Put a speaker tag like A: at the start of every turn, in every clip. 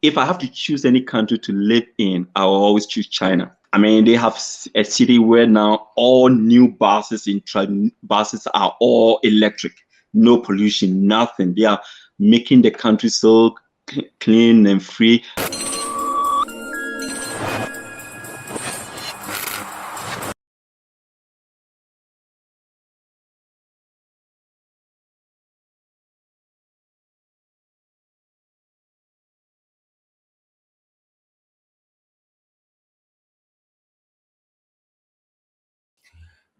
A: if I have to choose any country to live in, I will always choose China. I mean, they have a city where now all new buses are all electric, no pollution, nothing. They are making the country so clean and free.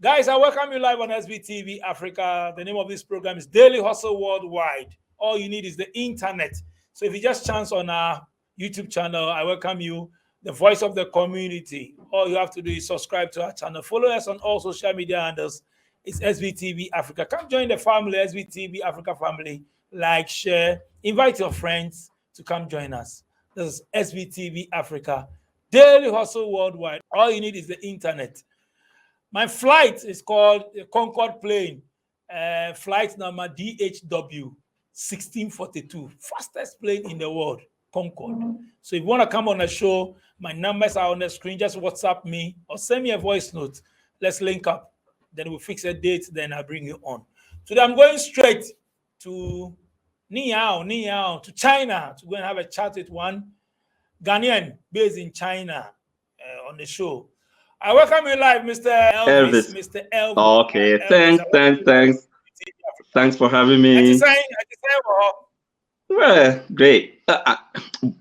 B: Guys, I welcome you live on SVTV Africa. The name of this program is Daily Hustle Worldwide. All you need is the internet. So if you just chance on our YouTube channel, I welcome you, the voice of the community. All you have to do is subscribe to our channel. Follow us on all social media handles. It's SVTV Africa. Come join the family, SVTV Africa family. Like, share, invite your friends to come join us. This is SVTV Africa, Daily Hustle Worldwide. All you need is the internet. My flight is called the Concorde plane, flight number DHW 1642, fastest plane in the world, Concorde. So if you want to come on the show, my numbers are on the screen. Just WhatsApp me or send me a voice note. Let's link up. Then we'll fix a date. Then I'll bring you on. Today I'm going straight to Niao, to China to go and have a chat with one Ghanaian based in China on the show. I welcome you live, Mr. Elvis. Mr. Elvis.
A: Okay, thanks. Thanks for having me. Well, great.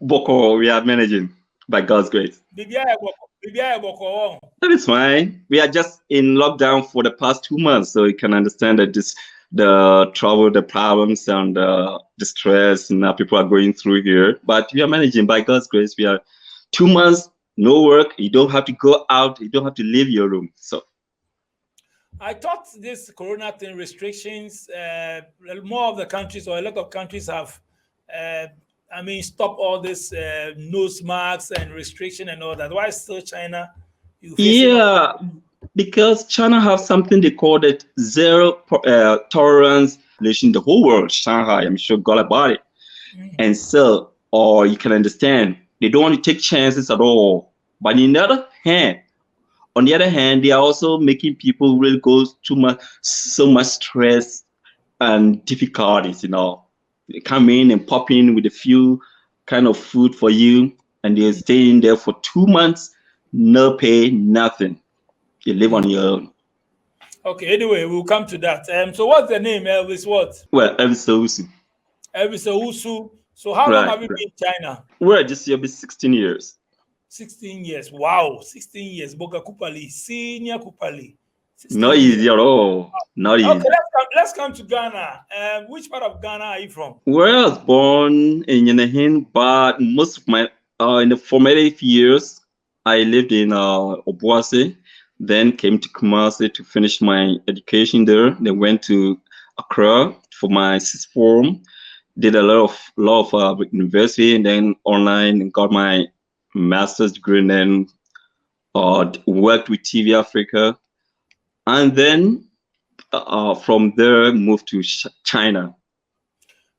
A: Boko, we are managing by God's grace.
B: That
A: is fine. We are just in lockdown for the past 2 months, so you can understand that the trouble, the problems, and the stress and people are going through here. But we are managing by God's grace. We are 2 months. No work, you don't have to go out, you don't have to leave your room. So
B: I thought this corona thing restrictions, more of the countries or a lot of countries have stop all this nose masks and restriction and all that. Why still China?
A: Yeah, because China have something they call it zero tolerance relation the whole world. Shanghai, I'm sure got about it. And so, or you can understand, they don't want to take chances at all. But on the other hand, they are also making people really go so much stress and difficulties, They come in and pop in with a few kind of food for you, and they're staying there for 2 months, no pay, nothing. You live on your own.
B: Okay, anyway, we'll come to that. So what's the name, Elvis? What?
A: Well, Elvis Owusu.
B: Elvis Owusu. So how long have you been in China?
A: Well, this year will be 16 years.
B: 16 years. Wow, 16 years. Boga Kupali, senior Kupali.
A: Not easy at all. Not easy.
B: Okay, let's come to Ghana. Which part of Ghana are you from?
A: Well, I was born in Yenahin, but most of my in the formative years, I lived in Obuasi, then came to Kumasi to finish my education there. Then went to Accra for my sixth form. Did a lot of university, and then online, and got my master's degree, and then worked with TV Africa, and then from there moved to China.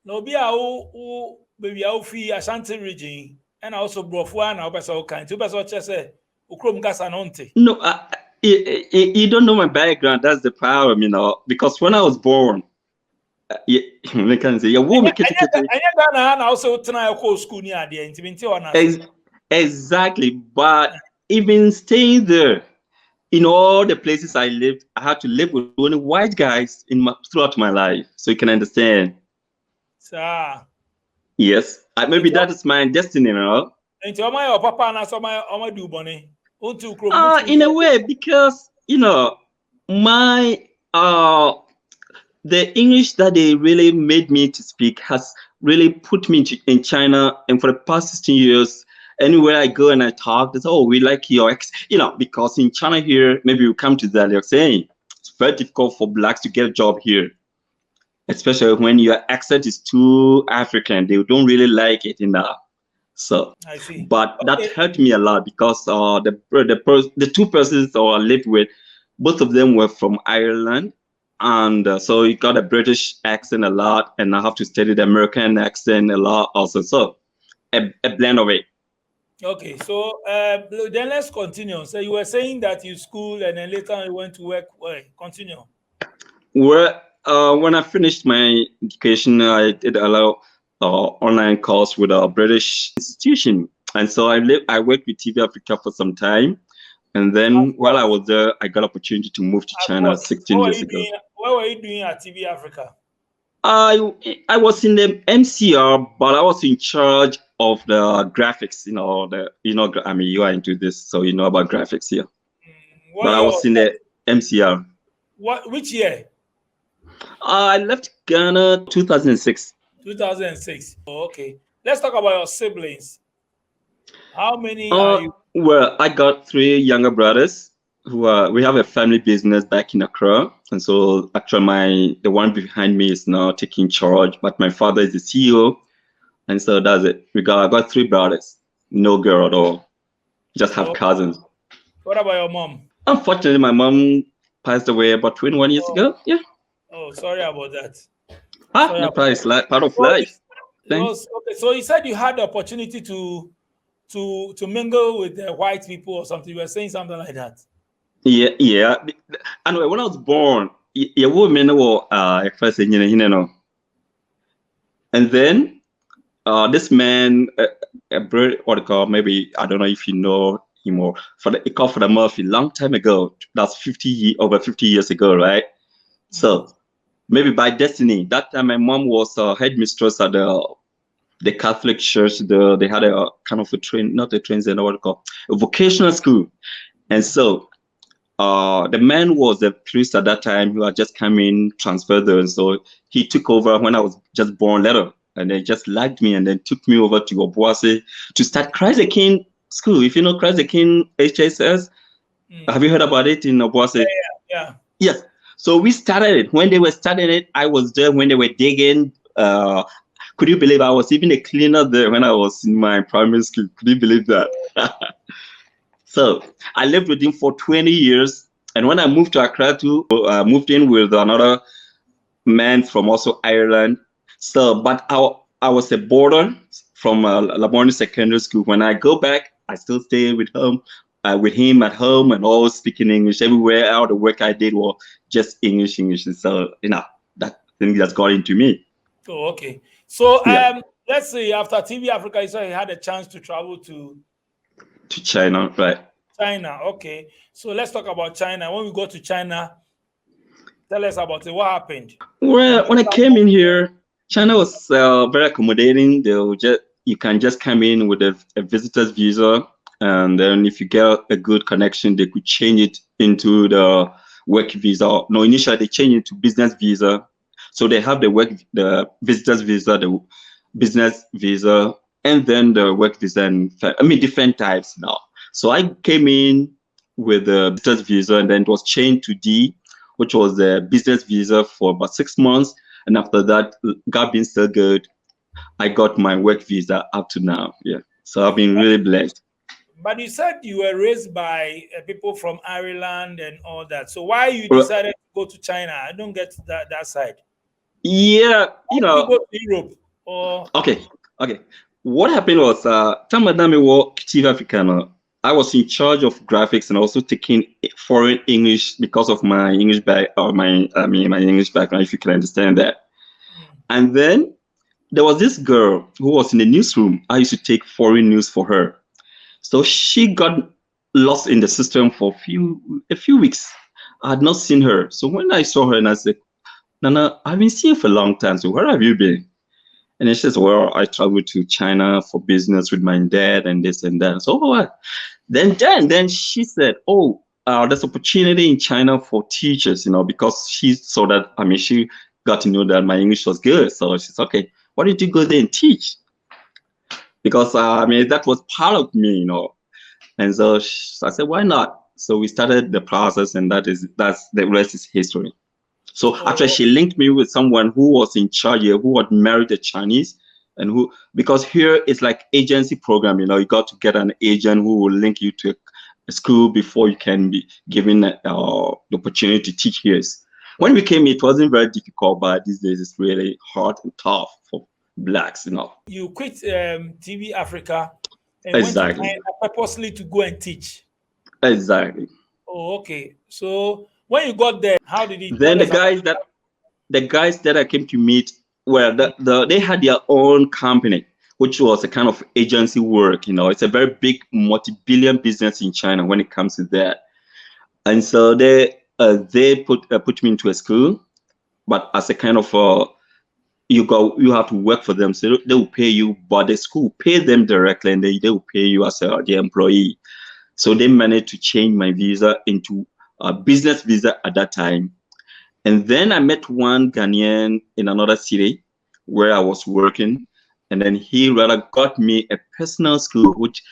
B: No, baby, I feel Ashanti region, and also Brofua and Obeso kind. You better just say, Ukrom Gasanonte.
A: No, you don't know my background. That's the problem, because when I was born. I can say, exactly, but even staying there, in all the places I lived, I had to live with only white guys throughout my life, so you can understand. Yes, maybe that is my destiny, In a way, because my the English that they really made me to speak has really put me in China. And for the past 16 years, anywhere I go and I talk, they say, oh, we like your because in China here, maybe we come to that, they're saying it's very difficult for blacks to get a job here, especially when your accent is too African. They don't really like it enough. So,
B: I see.
A: But that helped me a lot because the two persons I lived with, both of them were from Ireland. And so you got a British accent a lot, and I have to study the American accent a lot also. So a blend of it.
B: Okay, so then let's continue. So you were saying that you school and then later you went to work. Well, continue.
A: Where when I finished my education, I did a lot of online course with a British institution, and so I worked with TV Africa for some time, and then while I was there, I got opportunity to move to China 16 years ago.
B: What were you doing at TV Africa?
A: I was in the MCR, but I was in charge of the graphics. I mean, you are into this, so you know about graphics here. But I was in the MCR.
B: Which year?
A: I left Ghana 2006.
B: 2006. Oh, okay. Let's talk about your siblings. How many are you?
A: Well, I got 3 younger brothers we have a family business back in Accra, and so actually the one behind me is now taking charge, but my father is the CEO, and so that's it. I got 3 brothers, no girl at all, just have cousins.
B: What about your mom?
A: Unfortunately, my mom passed away about 21 years ago. Yeah.
B: Oh, sorry about that.
A: No problem. It's part of life.
B: Okay, so you said you had the opportunity to mingle with the white people or something. You were saying something like that.
A: Yeah. Anyway, when I was born, a woman was first and then this man, maybe I don't know if you know him or he called for the Murphy long time ago. That's over 50 years ago, right? So maybe by destiny, that time my mom was headmistress at the Catholic church. They had a kind of a vocational school, and so. The man was a priest at that time who had just come in, transferred there, and so he took over when I was just born later, and they just liked me and then took me over to Obuasi to start Christ the King school. If you know Christ the King HSS, have you heard about it in Obuasi?
B: Yeah.
A: Yes. So we started it. When they were starting it, I was there when they were digging. Could you believe I was even a cleaner there when I was in my primary school? Could you believe that? So I lived with him for 20 years. And when I moved to Accra, I moved in with another man from also Ireland. So, but I was a boarder from Labone Secondary School. When I go back, I still stay with him at home and always speaking English. Everywhere, all the work I did was just English. And so, that thing just got into me.
B: Oh, okay. So let's say after TV Africa, you said you had a chance to travel to
A: China, right?
B: China, okay. So let's talk about China. When we go to China, tell us about it. What happened?
A: Well, when I came in here, China was very accommodating. You can just come in with a visitor's visa, and then if you get a good connection, they could change it into the work visa. No, initially they changed it to business visa. So they have the visitor's visa, the business visa, and then the work visa, and different types now. So I came in with the visitor's visa, and then it was changed to D, which was the business visa for about 6 months. And after that, God being so good, I got my work visa up to now. Yeah. So I've been really blessed.
B: But you said you were raised by people from Ireland and all that. So why you decided to go to China? I don't get that side.
A: Yeah,
B: you go to Europe. Or
A: okay. What happened was Tamadami work TV Africano. I was in charge of graphics and also taking foreign English because of my English my English background, if you can understand that. And then there was this girl who was in the newsroom. I used to take foreign news for her. So she got lost in the system for a few weeks. I had not seen her. So when I saw her and I said, Nana, I've been seeing you for a long time. So where have you been? And then she says, well, I traveled to China for business with my dad and this and that. So what? Then she said, oh, there's opportunity in China for teachers, because she saw that, she got to know that my English was good. So she said, okay, why don't you go there and teach? Because, that was part of me, And so I said, why not? So we started the process, and that's the rest is history. So actually, she linked me with someone who was in charge here, who had married a Chinese, and because here it's like agency program, you got to get an agent who will link you to a school before you can be given the opportunity to teach here. When we came, it wasn't very difficult, but these days it's really hard and tough for blacks, you know.
B: You quit TV Africa and went to
A: Exactly.
B: China purposely to go and teach.
A: Exactly.
B: Oh, okay. So when you got there, how did he
A: Then
B: tell us about
A: the guys that I came to meet, well, they had their own company, which was a kind of agency work. You know, it's a very big multi-billion business in China when it comes to that. And so they put me into a school, but as a kind of you have to work for them, so they will pay you, but the school will pay them directly, and they will pay you as the employee. So they managed to change my visa into a business visa at that time. And then I met one Ghanaian in another city where I was working. And then he rather got me a personal school, which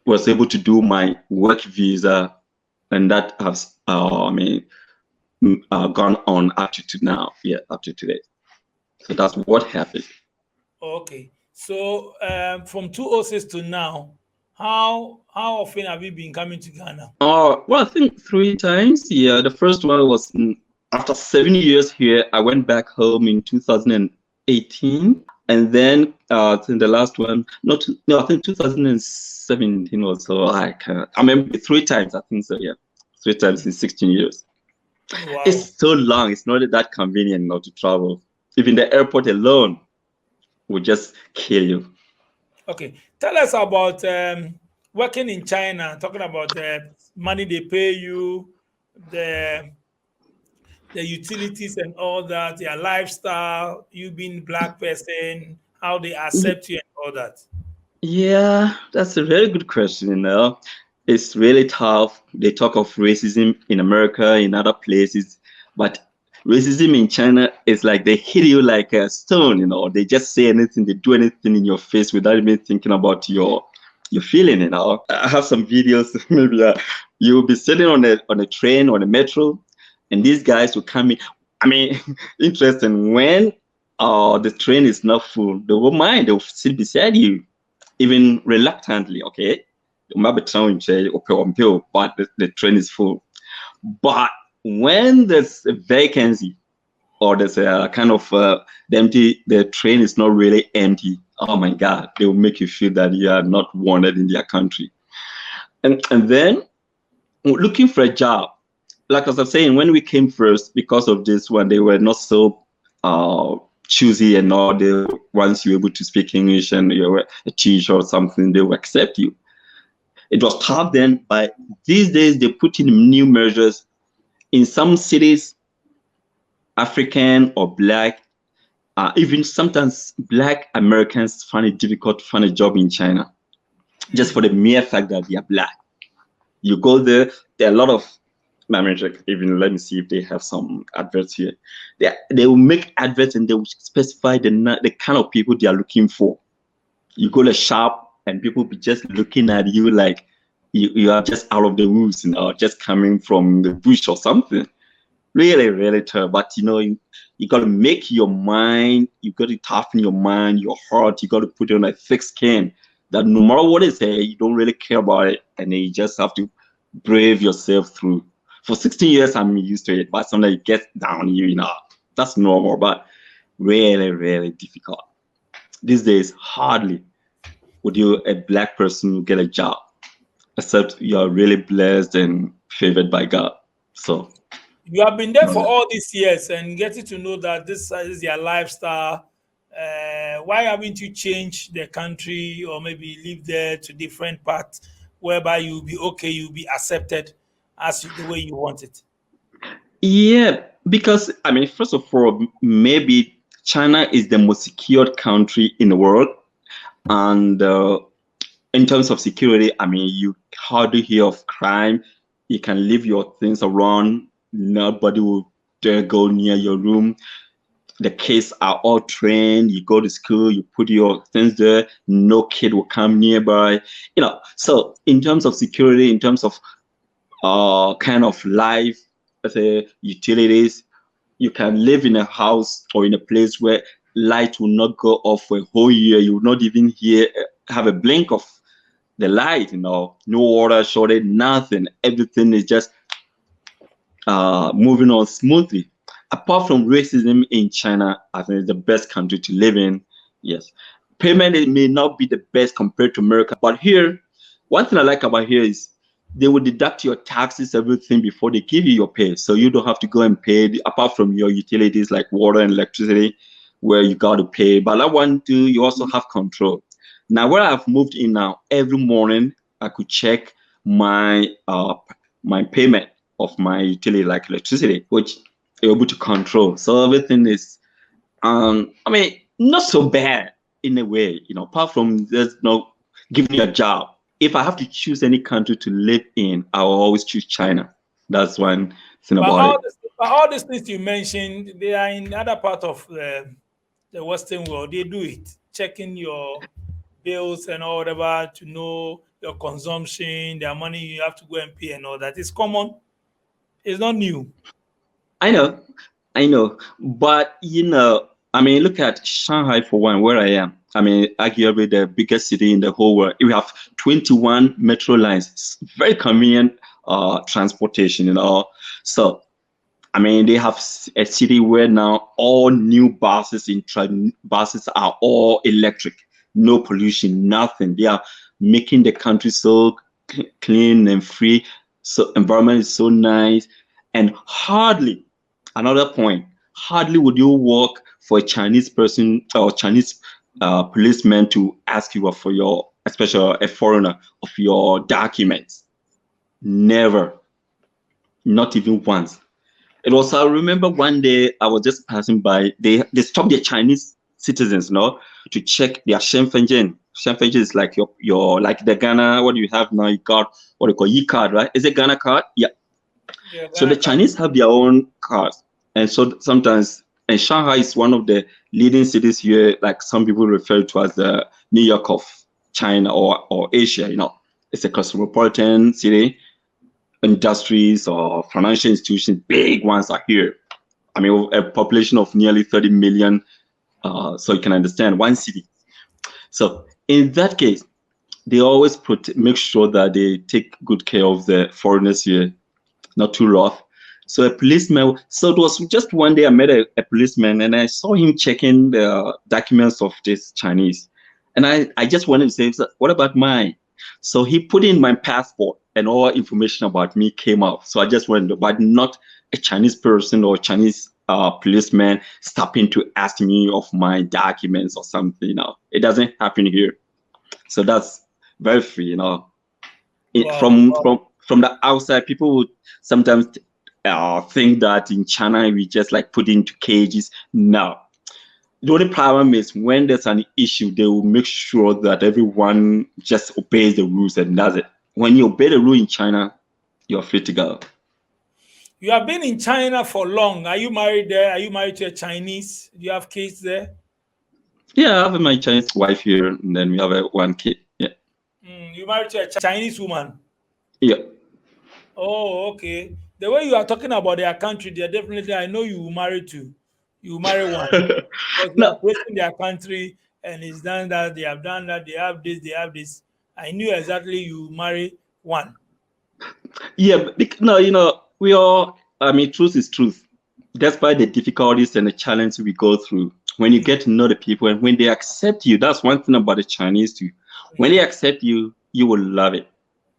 A: was able to do my work visa. And that has, gone on up to now. Yeah, up to today. So that's what happened.
B: Okay. So from 2006 to now, how often have you been coming to Ghana?
A: Well, I think 3 times. Yeah, the first one was after 7 years here. I went back home in 2018, and then I think the last one, no, I think 2017 or so. I remember 3 times. I think so. Yeah, 3 times in 16 years.
B: Wow.
A: It's so long. It's not that convenient not to travel. Even the airport alone would just kill you.
B: Okay. Tell us about working in China, talking about the money they pay you, the utilities and all that, their lifestyle, you being black person, how they accept you and all that.
A: Yeah, that's a very good question. You know, it's really tough. They talk of racism in America, in other places, but racism in China is like they hit you like a stone. You know, they just say anything, they do anything in your face without even thinking about your feeling. You know, I have some videos. Maybe you'll be sitting on a train or a metro, and these guys will come in. I mean, interesting. When the train is not full, they won't mind. They'll sit beside you even reluctantly, okay? But the train is full. But when there's a vacancy or there's a kind of the train is not really empty, oh my God, they will make you feel that you are not wanted in their country. And then looking for a job, like as I was saying, when we came first, because of this one, they were not so choosy and all. They once you're able to speak English and you're a teacher or something, they will accept you. It was tough then, but these days they put in new measures. In some cities, African or black, even sometimes black Americans find it difficult to find a job in China, just for the mere fact that they are black. You go there are a lot of even let me see if they have some adverts here. They will make adverts and they will specify the kind of people they are looking for. You go to a shop and people be just looking at you like you are just out of the woods, you know, just coming from the bush or something. Really, really tough. But you know, you got to make your mind, you got to toughen your mind, your heart, you got to put on a thick skin that no matter what is there, you don't really care about it, and then you just have to brave yourself through. For 16 years, I'm used to it, but sometimes it gets down you know, that's normal, but really, really difficult. These days, hardly would you, a black person, get a job, except you're really blessed and favored by God. So
B: You have been there for all these years and getting to know that this is their lifestyle. Why haven't you changed the country or maybe live there to different parts whereby you'll be okay, you'll be accepted as the way you want it?
A: yeah, because I mean, first of all, maybe China is the most secured country in the world, and in terms of security, I mean, you hardly hear of crime. You can leave your things around. Nobody will dare go near your room. The kids are all trained. You go to school, you put your things there. No kid will come nearby. You know. So in terms of security, in terms of kind of life, let's say utilities, you can live in a house or in a place where light will not go off for a whole year. You will not even have a blink of the light, you know, no water shortage, nothing. Everything is just moving on smoothly. Apart from racism in China, I think it's the best country to live in. Yes. Payment it may not be the best compared to America, but here, one thing I like about here is they will deduct your taxes, everything before they give you your pay. So you don't have to go and pay apart from your utilities like water and electricity, where you got to pay. But that one too, you also have control. Now, where I've moved in now, every morning I could check my payment of my utility like electricity, which you're able to control. So everything is I mean, not so bad in a way, apart from there's no giving you a job. If I have to choose any country to live in, I will always choose China. That's one thing
B: But
A: about it.
B: all these things you mentioned, they are in other part of the Western world. They do it, checking your bills and all whatever to know your consumption, their money you have to go and pay and all that. It's common. It's not new.
A: I know, but I mean, look at Shanghai for one, where I am. I mean, arguably the biggest city in the whole world. We have 21 metro lines. It's very convenient transportation, So I mean, they have a city where now all new buses are all electric, no pollution, nothing. They are making the country so clean and free. So environment is so nice, and another point, hardly would you work for a Chinese person or Chinese policeman to ask you for your, especially a foreigner, of your documents. Never, not even once. It was, I remember one day I was just passing by, they stopped the Chinese citizens, to check their Shenfenjen. Shenfenjen is like your like the Ghana, what do you have now? You got what they call e-card, right? Is it Ghana card? Yeah. So the Chinese have their own cards. And so sometimes, and Shanghai is one of the leading cities here, like some people refer to as the New York of China or Asia, It's a cosmopolitan city. Industries or financial institutions, big ones are here. I mean, a population of nearly 30 million, so you can understand one city. So in that case, they always make sure that they take good care of the foreigners here, not too rough. So a policeman, so it was just one day I met a policeman and I saw him checking the documents of this Chinese. And I just wanted to say, what about mine? So he put in my passport and all information about me came out. So I just wondered, but not a Chinese person or Chinese policeman stopping to ask me of my documents or something. It doesn't happen here. So that's very free.
B: Wow.
A: From the outside, people would sometimes think that in China we just like put into cages. No. The only problem is when there's an issue, they will make sure that everyone just obeys the rules and does it. When you obey the rule in China, you're free to go.
B: You have been in China for long. Are you married there? Are you married to a Chinese? Do you have kids there?
A: Yeah, I have my Chinese wife here, and then we have one kid. Yeah.
B: You married to a Chinese woman?
A: Yeah.
B: Oh, okay. The way you are talking about their country, they definitely, I know you marry one. Because they are praising their country and it's done that, they have done that, they have this, they have this. I knew exactly you marry one.
A: Yeah, we all, I mean, truth is truth. Despite the difficulties and the challenges we go through, when you get to know the people and when they accept you, that's one thing about the Chinese too. When they accept you, you will love it.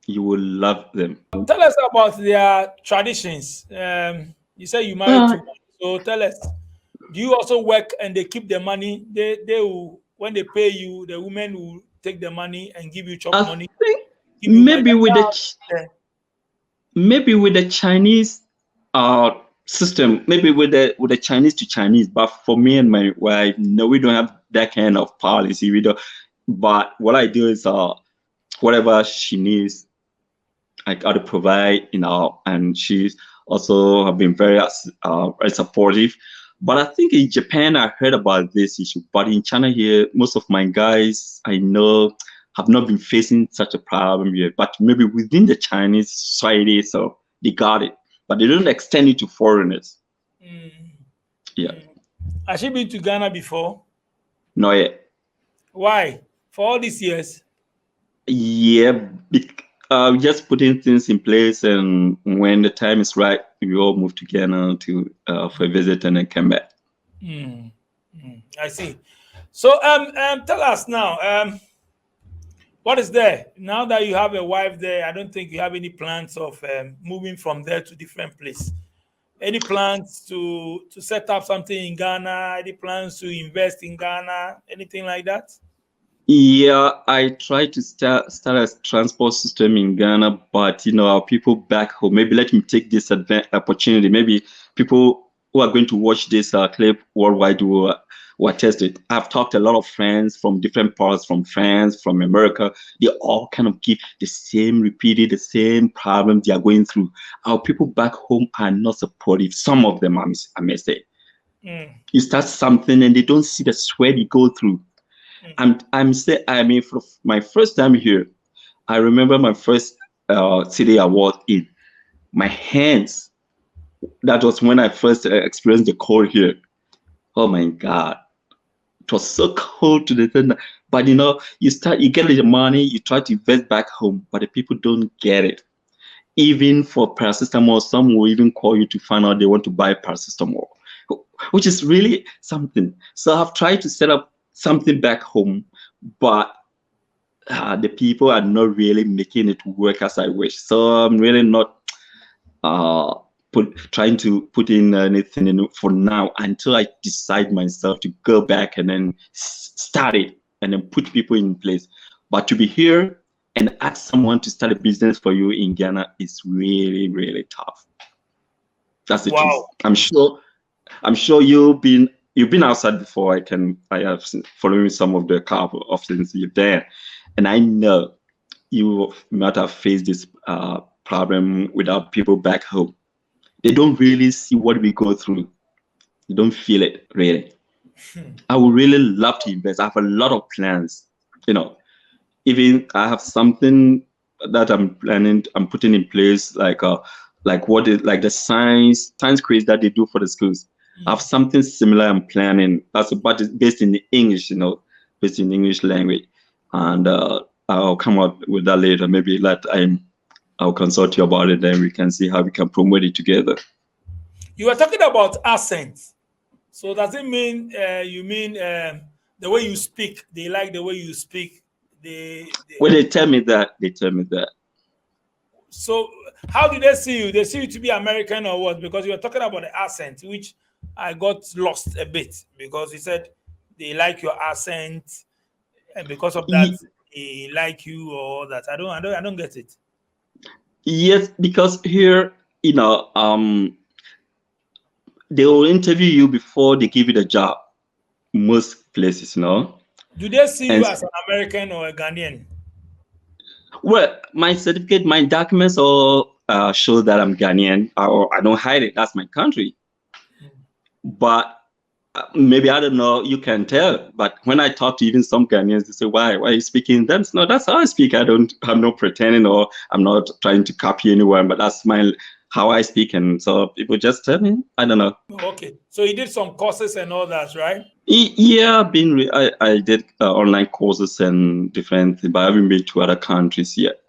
A: You will love them.
B: Tell us about their traditions. You say you married two, so tell us. Do you also work and they keep the money? They will, when they pay you, the women will take the money and give you chop money.
A: Maybe with the Chinese system, maybe with the Chinese to Chinese, but for me and my wife, no, we don't have that kind of policy. We don't. But what I do is whatever she needs, I got to provide, and she's also have been very supportive. But I think in Japan, I heard about this issue. But in China here, most of my guys I know have not been facing such a problem yet. But maybe within the Chinese society, so they got it. But they don't extend it to foreigners. Yeah.
B: Has she been to Ghana before?
A: Not yet.
B: Why? For all these years?
A: Yeah, just putting things in place, and when the time is right, we all move to Ghana for a visit and then come back.
B: I see. So tell us now, what is there now that you have a wife there? I don't think you have any plans of moving from there to different place. Any plans to set up something in Ghana? Any plans to invest in Ghana? Anything like that?
A: Yeah, I tried to start a transport system in Ghana, but our people back home. Maybe let me take this opportunity. Maybe people who are going to watch this clip worldwide will attest it. I've talked to a lot of friends from different parts, from France, from America. They all kind of give repeated the same problem they are going through. Our people back home are not supportive. Some of them, I may say. You start something and they don't see the sweat you go through. For my first time here, I remember my first city award in my hands. That was when I first experienced the cold here. Oh my God. It was so cold to the thing. But you get the money, you try to invest back home, but the people don't get it. Even for paracetamol, some will even call you to find out they want to buy paracetamol, which is really something. So I've tried to set up something back home, but the people are not really making it work as I wish. So I'm really not trying to put in anything in for now until I decide myself to go back and then start it and then put people in place. But to be here and ask someone to start a business for you in Ghana is really, really tough. That's the truth. I'm sure you've been outside before. I have following some of the couple of things you've done, and I know you might have faced this problem without people back home. They don't really see what we go through. They don't feel it really. I would really love to invest. I have a lot of plans. Even I have something that I'm planning. I'm putting in place, like the science quiz that they do for the schools. I have something similar I'm planning. But it's based in English, based in English language, and I'll come up with that later. Maybe I'll consult you about it, then we can see how we can promote it together.
B: You were talking about accent. So does it mean you mean the way you speak? They like the way you speak.
A: Well, they tell me that.
B: So how do they see you? They see you to be American or what? Because you were talking about the accent, which I got lost a bit because you said they like your accent, and because of that they like you or that. I don't get it.
A: Yes, because here, they will interview you before they give you the job. Most places,
B: Do they see you as an American or a Ghanaian?
A: Well, my certificate, my documents all show that I'm Ghanaian. I don't hide it. That's my country. But maybe, I don't know, you can tell. But when I talk to even some Ghanaians, they say, why are you speaking? That's how I speak. I'm not pretending or I'm not trying to copy anyone, but that's how I speak. And so people just tell me, I don't know.
B: Okay. So you did some courses and all that, right?
A: Yeah, I did online courses and different things, but I haven't been to other countries yet.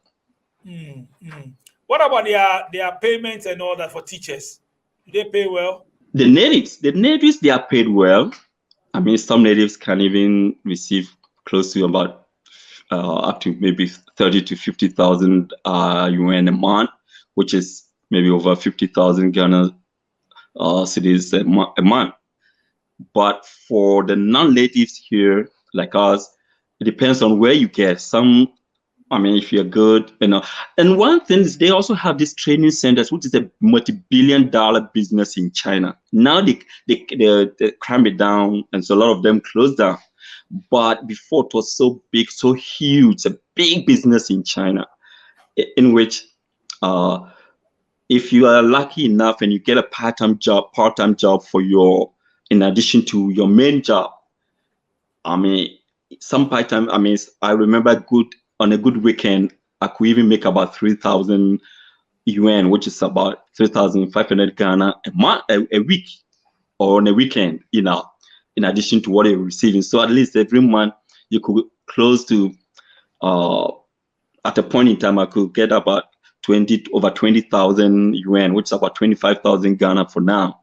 B: What about their payments and all that for teachers? Do they pay well?
A: The natives, they are paid well. I mean, some natives can even receive close to about up to maybe 30 to 50,000 UN a month, which is maybe over 50,000 Ghana cedis a month. But for the non-natives here, like us, it depends on where you get. If you're good, And one thing is they also have these training centers, which is a multi-billion-dollar business in China. Now they cram it down, and so a lot of them closed down. But before, it was so big, so huge, a big business in China, in which if you are lucky enough and you get a part-time job for in addition to your main job, some part-time, I remember on a good weekend, I could even make about 3,000 UN, which is about 3,500 Ghana a week, or on a weekend, in addition to what you're receiving. So at least every month you could close to, at a point in time, I could get about over 20,000 UN, which is about 25,000 Ghana for now,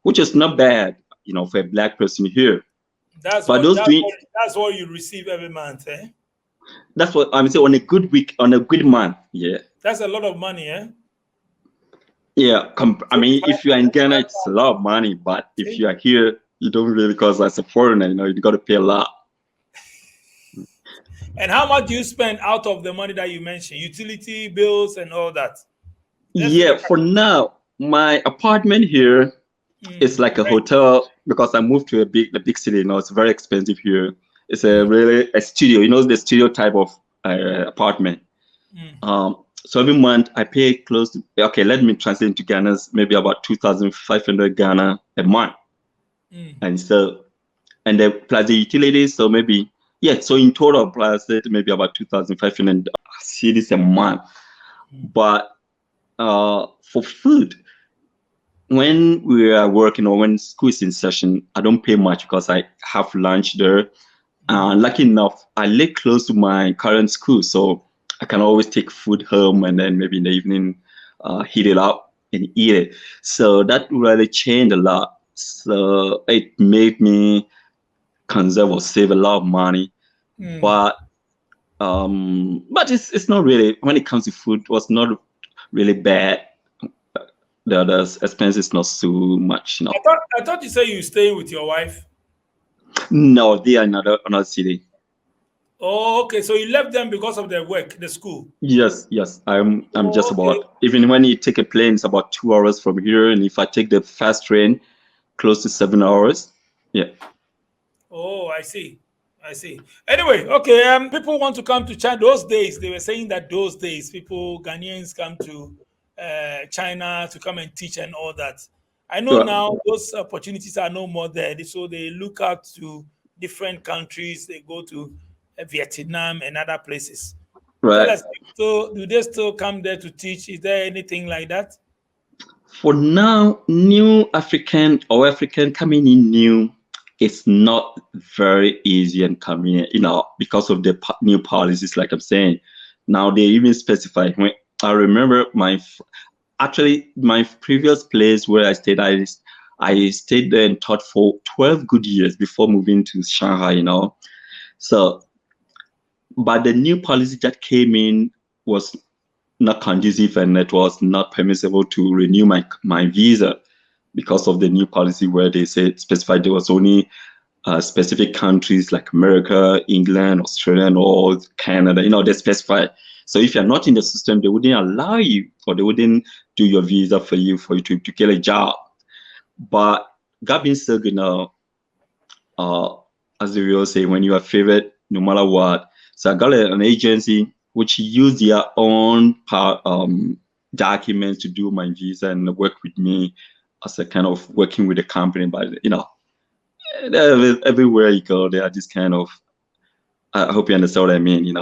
A: which is not bad, for a black person here.
B: That's
A: But
B: what
A: those
B: that's
A: doing
B: what that's what you receive every month, eh?
A: that's what I'm saying on a good week, on a good month. Yeah.
B: That's a lot of money, eh?
A: Yeah. I mean,
B: 25,
A: if you are in Ghana, it's a
B: 25,000.
A: lot of money. But if
B: See?
A: you are here, you don't really, because as a foreigner, you got to pay a lot.
B: And how much do you spend out of the money that you mentioned? Utility bills and all that. Let's do the
A: Yeah. For now, my apartment here is like a
B: rent.
A: hotel because I moved to the big city. It's very expensive here. It's
B: Mm,
A: a studio. The studio type of apartment.
B: mm,
A: So every month I pay close to, okay, let me translate into Ghana's, maybe about 2,500 Ghana a month.
B: mm,
A: And so, and then plus the utilities, so maybe, yeah, so in total, plus it, maybe about 2,500 cedis a month.
B: mm,
A: But for food, when we are working or when school is in session, I don't pay much because I have lunch there.
B: mm.
A: Lucky enough, I live close to my current school, so I can always take food home and then maybe in the evening heat it up and eat it. So that really changed a lot. So it made me conserve or save a lot of money.
B: Mm.
A: But it's not really, when it comes to food, it was not really bad. The other expenses not so much.
B: I thought you said you staying with your wife.
A: No, they are another city.
B: Oh, okay. So you left them because of their work, the school.
A: Yes, yes. I'm
B: Oh,
A: just
B: okay.
A: about, even when you take a plane, it's about 2 hours from here, and if I take the fast train, close to 7 hours. Yeah.
B: Oh, I see. I see. Anyway, okay. People want to come to China. Those days, they were saying that those days, people Ghanaians come to China to come and teach and all that. I know
A: Right.
B: now those opportunities are no more there, so they look out to different countries. They go to Vietnam and other places. Tell
A: Right.
B: us, so do they still come there to teach? Is there anything like that?
A: For now, new African coming in new, it's not very easy and convenient, because of the new policies. Like I'm saying, now they even specify. When I remember actually my previous place where I stayed, I stayed there and taught for 12 good years before moving to Shanghai. So, but the new policy that came in was not conducive and it was not permissible to renew my visa because of the new policy where they said specified there was only specific countries like America, England, Australia, or Canada, they specify. So if you're not in the system, they wouldn't allow you or they wouldn't do your visa for you to get a job. But God being said, uh, as the real say, when you are favored, no matter what. So I got an agency which used their own documents to do my visa and work with me as a kind of working with the company. But everywhere you go, there are this kind of. I hope you understand what I mean.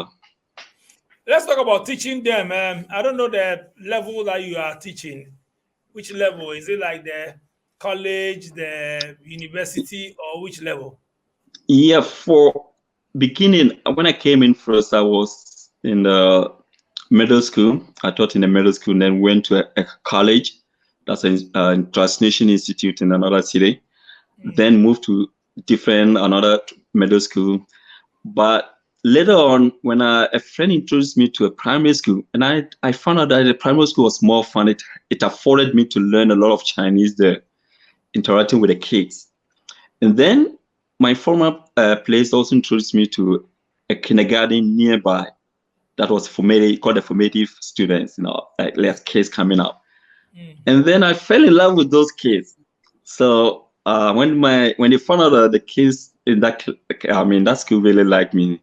B: Let's talk about teaching them. I don't know the level that you are teaching. Which level? Is it like the college, the university, or which level?
A: Yeah, for beginning, when I came in first, I was in the middle school. I taught in the middle school, and then went to a college. That's a Translation Institute in another city.
B: Mm,
A: Then moved to another middle school. But later on, when a friend introduced me to a primary school, and I found out that the primary school was more fun. It afforded me to learn a lot of Chinese there, interacting with the kids. And then my former place also introduced me to a kindergarten nearby that was called the formative students, like less kids coming up.
B: mm.
A: And then I fell in love with those kids. So when they found out that the kids in that school really liked me,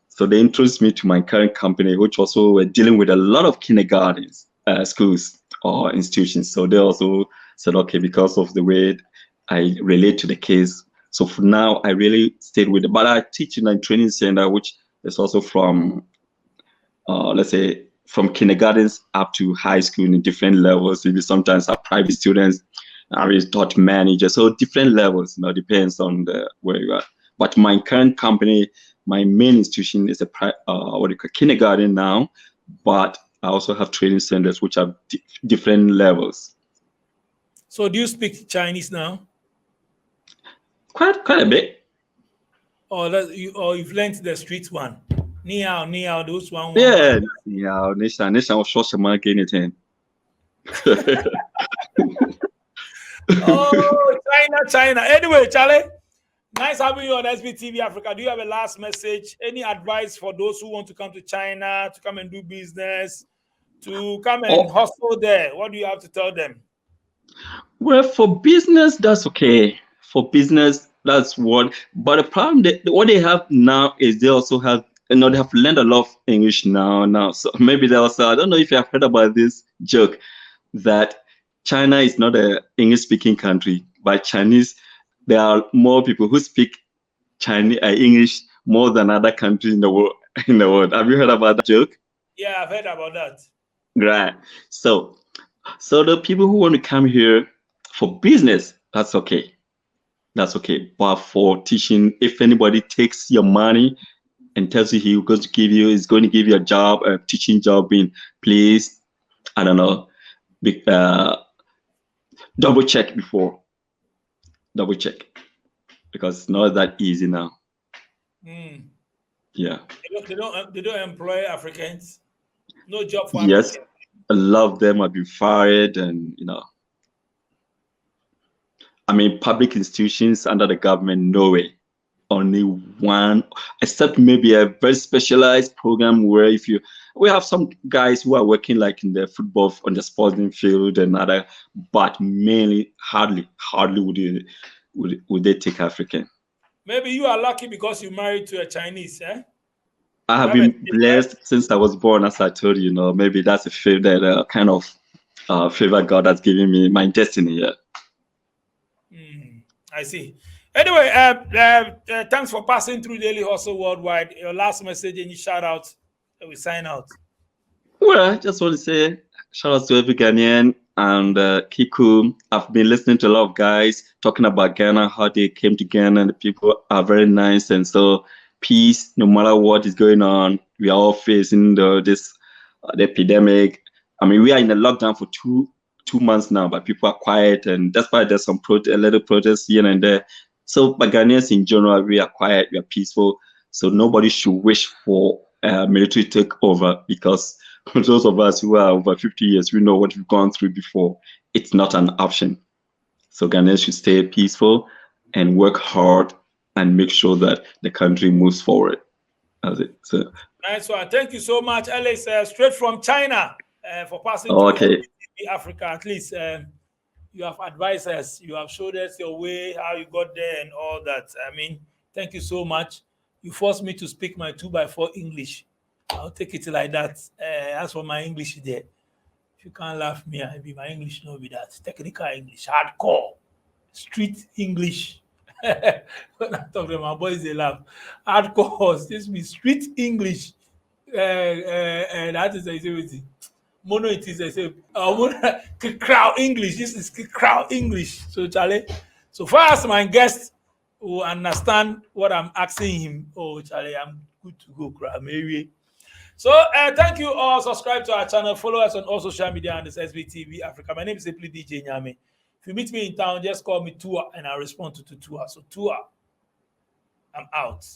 A: so they introduced me to my current company, which also were dealing with a lot of kindergartens, schools or institutions. So they also said, okay, because of the way I relate to the kids. So for now, I really stayed with it. But I teach in a training center, which is also from, let's say, from kindergartens up to high school in different levels. Maybe sometimes our private students, I really taught managers. So different levels, depends on where you are. But my current company, my main institution is what you call kindergarten now, but I also have training centers which have different levels.
B: So do you speak Chinese now?
A: Quite a bit.
B: Or you've learned the street one. Niao, those one.
A: Yeah, yeah, nation was short man anything.
B: Oh, China. Anyway, Charlie, nice having you on SVTV Africa. Do you have a last message? Any advice for those who want to come to China to come and do business, to come and hustle there? What do you have to tell them?
A: Well, for business, that's okay. For business, that's what. But the problem, what they have now is they also have, they have learned a lot of English now. So maybe they also, I don't know if you have heard about this joke that China is not an English-speaking country, but Chinese, there are more people who speak Chinese English more than other countries in the world. Have you heard about that joke?
B: Yeah, I've heard about that.
A: Right. So the people who want to come here for business, that's okay. That's okay. But for teaching, if anybody takes your money and tells you is going to give you a job, a teaching job in, please, I don't know, double check before. Double check. Because it's not that easy now. Yeah.
B: They don't employ Africans. No job for
A: Yes.
B: Africans.
A: A lot of them have been fired, and I mean, public institutions under the government, no way. Only one, except maybe a very specialized program where we have some guys who are working like in the football, on the sporting field and other, but mainly hardly would they take African.
B: Maybe you are lucky because you married to a Chinese, eh?
A: I have been blessed since I was born, as I told you. Maybe that's a favor, that kind of favor God has given me, my destiny. Yeah.
B: I see. Anyway, thanks for passing through Daily Hustle Worldwide. Your last message, any shout out, we sign out.
A: Well, I just want to say shout out to every Ghanaian and Kiku. I've been listening to a lot of guys talking about Ghana, how they came to Ghana, and the people are very nice. And so, peace, no matter what is going on. We are all facing the epidemic. I mean, we are in a lockdown for two months now, but people are quiet, and that's why there's some a little protests here and there. So, but Ghanaians in general, we are quiet, we are peaceful. So nobody should wish for military takeover, because those of us who are over 50 years, we know what we've gone through before. It's not an option. So Ghanaians should stay peaceful and work hard and make sure that the country moves forward. That's it. So
B: nice one. Thank you so much, Alex. Straight from China, for passing
A: to
B: Africa. At least you have advised us. You have showed us your way, how you got there, and all that. I mean, thank you so much. You forced me to speak my 2x4 English. I'll take it like that. As for my English there, if you can't laugh me, my English no be that. Technical English, hardcore, street English. When I talk to my boys, they laugh. Hardcore, this be street English. That is the mono. It is I say crowd English. This is crowd English. So Charlie, so far as my guest will understand what I'm asking him, oh Charlie, I'm good to go. Crowd maybe. So thank you all. Subscribe to our channel. Follow us on all social media and this SVTV Africa. My name is simply DJ Nyame. If you meet me in town, just call me Tua and I'll respond to Tua. So Tua, I'm out.